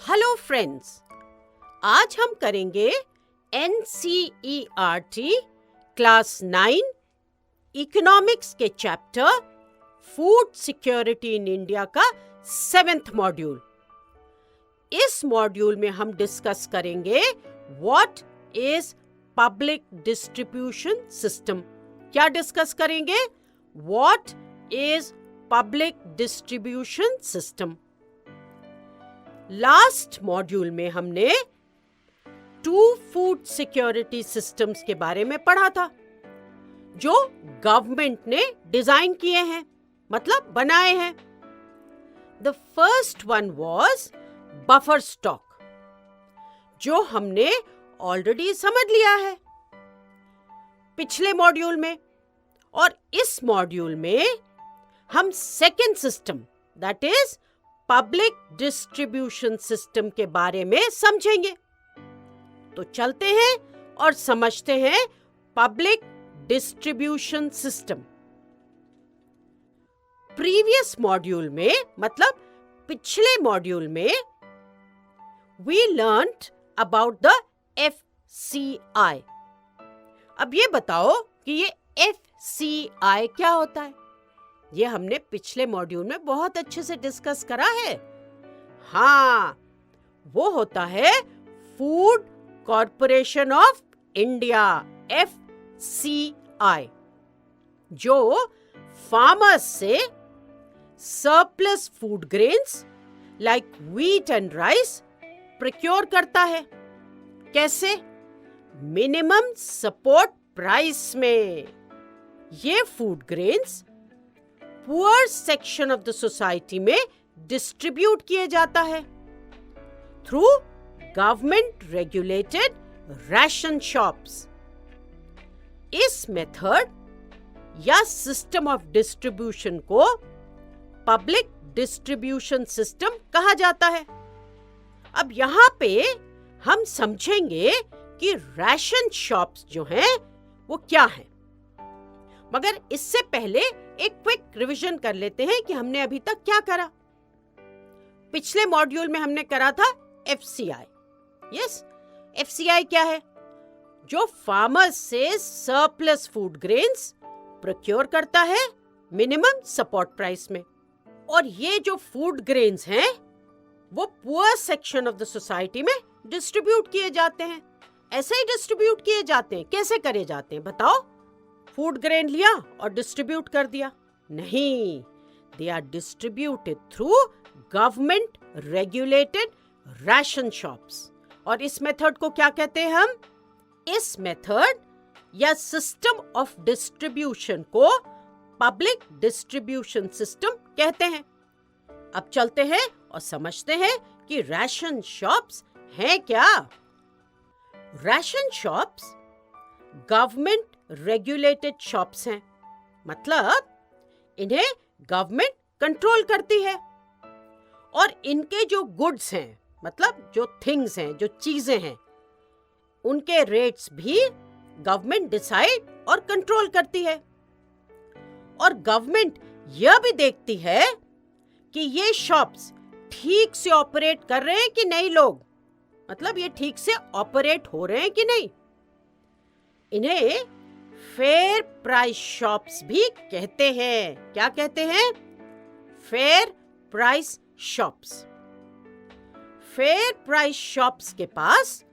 Hello friends, आज हम करेंगे NCERT क्लास 9 इकोनॉमिक्स के chapter food security in India का 7th मॉड्यूल। इस मॉड्यूल में हम डिस्कस करेंगे what is public distribution system. क्या डिस्कस करेंगे? What is public distribution system. Last module में हमने 2 फूड सिक्योरिटी सिस्टम्स के बारे में पढ़ा था जो गवर्नमेंट ने डिजाइन किए हैं, मतलब बनाए हैं। The first one was buffer stock, जो हमने ऑलरेडी समझ लिया है पिछले मॉड्यूल में, और इस मॉड्यूल में हम second system that is public distribution system के बारे में समझेंगे। तो चलते हैं और समझते हैं public distribution system. Previous module में, मतलब पिछले मॉड्यूल में, we learned about the FCI। अब ये बताओ कि ये FCI क्या होता है? ये हमने पिछले मॉड्यूल में बहुत अच्छे से डिस्कस करा है। हाँ, वो होता है food corporation of India, FCI, जो फार्मर्स से surplus food grains like wheat and rice procure करता है। कैसे? मिनिमम सपोर्ट प्राइस में। ये food grains poor section of the society में डिस्ट्रीब्यूट किए जाता है through government regulated ration shops. इस मेथड या सिस्टम ऑफ डिस्ट्रीब्यूशन को पब्लिक डिस्ट्रीब्यूशन सिस्टम कहा जाता है। अब यहाँ पे हम समझेंगे कि राशन शॉप्स जो हैं वो क्या हैं, मगर इससे पहले एक क्विक रिवीजन कर लेते हैं कि हमने अभी तक क्या करा। पिछले मॉड्यूल में हमने करा था FCI। यस, FCI क्या है? जो फार्मर्स से सरप्लस फूड ग्रेन्स प्रोक्योर करता है मिनिमम सपोर्ट प्राइस में, और ये जो फूड ग्रेन्स हैं वो poor section of the society में डिस्ट्रीब्यूट किए जाते हैं। ऐसे ही डिस्ट्रीब्यूट किए जाते हैं। कैसे करे जाते हैं बताओ? फूड ग्रेन लिया और डिस्ट्रीब्यूट कर दिया? नहीं, they are distributed through government regulated ration shops. और इस मेथड को क्या कहते हैं हम? इस मेथड या सिस्टम ऑफ डिस्ट्रीब्यूशन को पब्लिक डिस्ट्रीब्यूशन सिस्टम कहते हैं। अब चलते हैं और समझते हैं कि राशन शॉप्स हैं क्या। Ration shops government regulated shops हैं, मतलब इन्हें गवर्नमेंट कंट्रोल करती है, और इनके जो गुड्स हैं, मतलब जो थिंग्स हैं, जो चीजें हैं, उनके रेट्स भी गवर्नमेंट डिसाइड और कंट्रोल करती है। और गवर्नमेंट यह भी देखती है कि ये शॉप्स ठीक से ऑपरेट कर रहे हैं कि नहीं, लोग, मतलब ये ठीक से ऑपरेट हो रहे हैं कि नहीं। इन्हें फेयर प्राइस शॉप्स भी कहते हैं। क्या कहते हैं? Fair price shops. Fair price shops के पास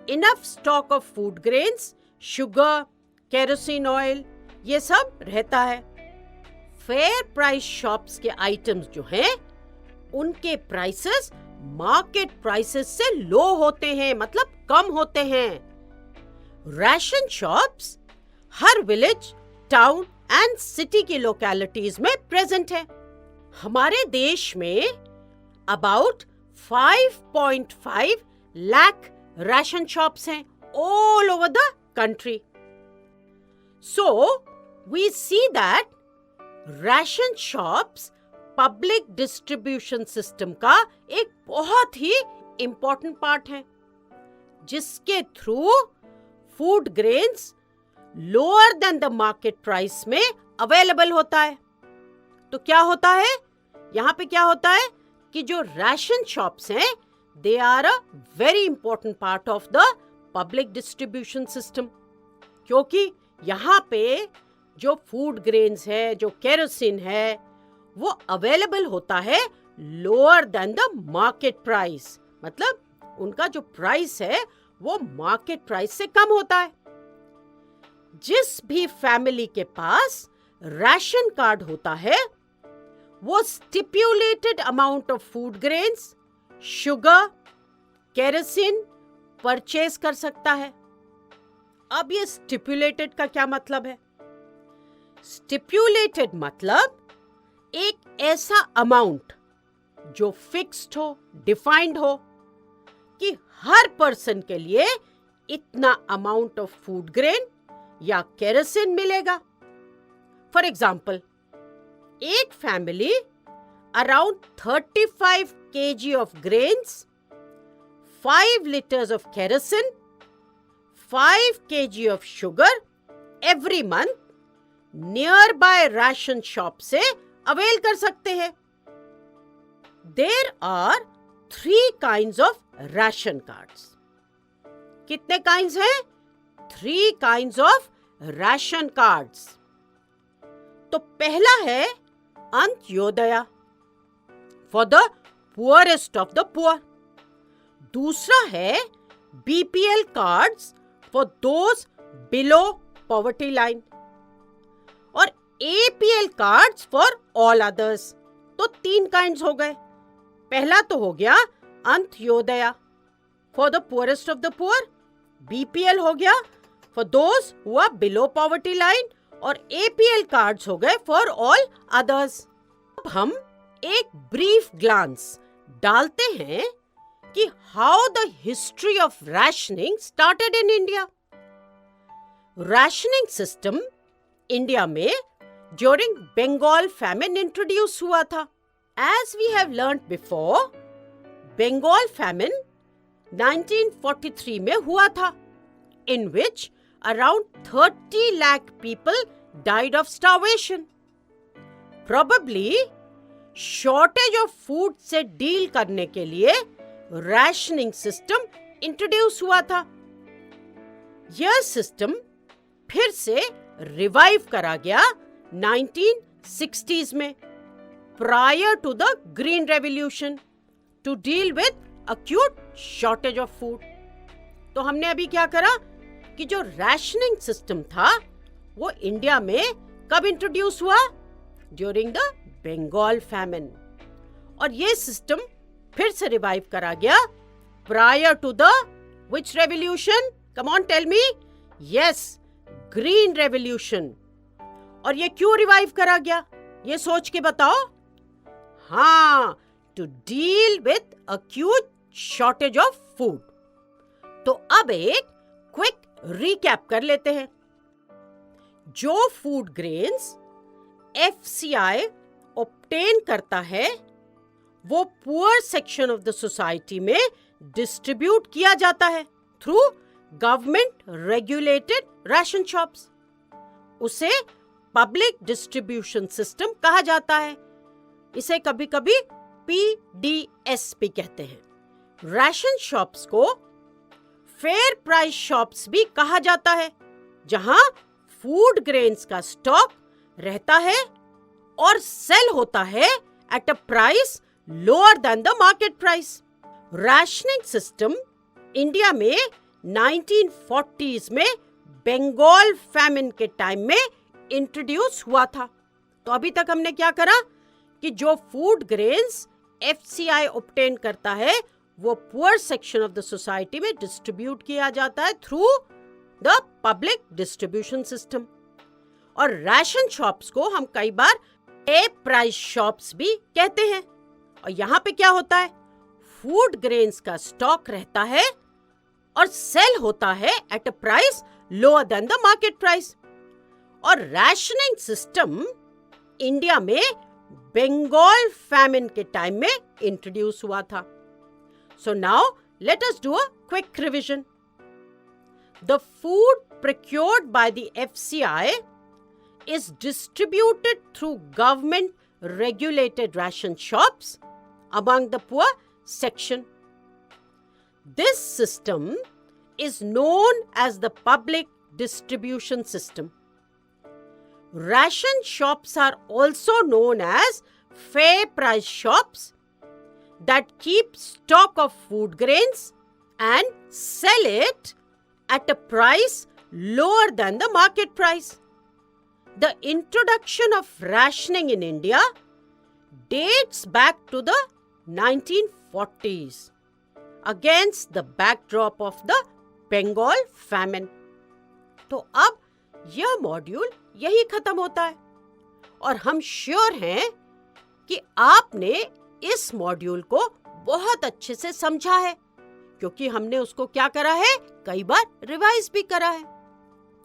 enough stock of food grains, sugar, kerosene oil, ये सब रहता है। फेयर प्राइस शॉप्स के आइटम्स जो हैं उनके प्राइसेस मार्केट प्राइसेस से लो होते हैं, मतलब कम होते हैं। राशन शॉप्स हर विलेज, टाउन एंड सिटी की लोकेलिटीज में प्रेजेंट है। हमारे देश में अबाउट 5.5 लाख राशन शॉप्स हैं all over the country. So we see that ration shops public distribution system का एक बहुत ही इंपॉर्टेंट पार्ट है, जिसके through food grains lower than the market price में अवेलेबल होता है। तो क्या होता है यहाँ पे? क्या होता है कि जो राशन शॉप्स हैं they are a very important part of the public distribution system. क्योंकि यहाँ पे जो फूड ग्रेन्स है, जो केरोसिन है, वो अवेलेबल होता है lower than the market price. मतलब उनका जो प्राइस है वो मार्केट प्राइस से कम होता है. जिस भी फैमिली के पास राशन कार्ड होता है वो stipulated amount of food grains, sugar, kerosene purchase कर सकता है. अब ये स्टिपुलेटेड का क्या मतलब है? स्टिपुलेटेड मतलब एक ऐसा अमाउंट जो फिक्स्ड हो, डिफाइंड हो कि हर पर्सन के लिए इतना अमाउंट ऑफ फूड ग्रेन या केरोसिन मिलेगा. फॉर एग्जाम्पल, एक family around 35 kg of grains, 5 liters of kerosene, 5 kg of sugar every month nearby ration shop से अवेल कर सकते हैं. There are 3 kinds of ration cards. कितने kinds हैं? 3 kinds of ration cards. तो पहला है Antyodaya for the poorest of the poor. दूसरा है BPL cards for those below poverty line और APL cards for all others. तो 3 काइंड्स हो गए. पहला तो हो गया Antyodaya for the poorest of the poor, BPL हो गया for those who are below poverty line और एपीएल कार्ड्स हो गए फॉर ऑल अदर्स. अब हम एक ब्रीफ ग्लांस डालते हैं कि how the history of rationing started in India. Rationing system India में ड्यूरिंग बंगाल फैमिन इंट्रोड्यूस हुआ था. As we have learned before, Bengal famine 1943 में हुआ था, in which around 30 lakh people died of starvation. Probably shortage of food से deal करने के लिए राशनिंग सिस्टम इंट्रोड्यूस हुआ था. यह सिस्टम फिर से रिवाइव करा गया 1960s में, prior to the green revolution, to deal with acute shortage of food. तो हमने अभी क्या करा कि जो राशनिंग सिस्टम था वो इंडिया में कब इंट्रोड्यूस हुआ? During the Bengal famine. और ये सिस्टम फिर से रिवाइव करा गया prior to the which revolution? Come on tell me. Yes, green revolution. और ये क्यों रिवाइव करा गया ये सोच के बताओ. हाँ, to deal with acute shortage of food. तो अब एक क्विक रिकैप कर लेते हैं. जो फूड ग्रेन्स एफसीआई ऑब्टेन करता है वो poor section of the society में डिस्ट्रीब्यूट किया जाता है through government regulated ration shops. उसे पब्लिक डिस्ट्रीब्यूशन सिस्टम कहा जाता है. इसे कभी कभी पीडीएस भी कहते हैं. राशन शॉप्स को फेयर प्राइस शॉप्स भी कहा जाता है, जहां फूड ग्रेन्स का स्टॉक रहता है और सेल होता है at a price lower than the market price. Rationing system India में 1940s में बंगाल फैमिन के टाइम में इंट्रोड्यूस हुआ था. तो अभी तक हमने क्या करा कि जो फूड ग्रेन्स एफसीआई ऑब्टेन करता है वो poor section of the society में डिस्ट्रीब्यूट किया जाता है through the public distribution system. और राशन शॉप्स को हम कई बार ए प्राइस शॉप्स भी कहते हैं. और यहाँ पे क्या होता है? फूड ग्रेन्स का स्टॉक रहता है और सेल होता है at a price lower than the market price. और राशनिंग सिस्टम इंडिया में बंगाल फैमिन के टाइम में इंट्रोड्यूस हुआ था. So now let us do a quick revision. The food procured by the FCI is distributed through government regulated ration shops among the poor section. This system is known as the public distribution system. Ration shops are also known as fair price shops that keep stock of food grains and sell it at a price lower than the market price. The introduction of rationing in India dates back to the 1940s against the backdrop of the Bengal famine. तो अब यह module यही खत्म होता है और हम sure हैं कि आपने इस मॉड्यूल को बहुत अच्छे से समझा है, क्योंकि हमने उसको क्या करा है, कई बार रिवाइज भी करा है।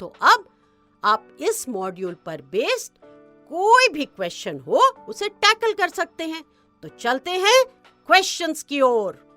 तो अब आप इस मॉड्यूल पर बेस्ड कोई भी क्वेश्चन हो उसे टैकल कर सकते हैं। तो चलते हैं क्वेश्चंस की ओर।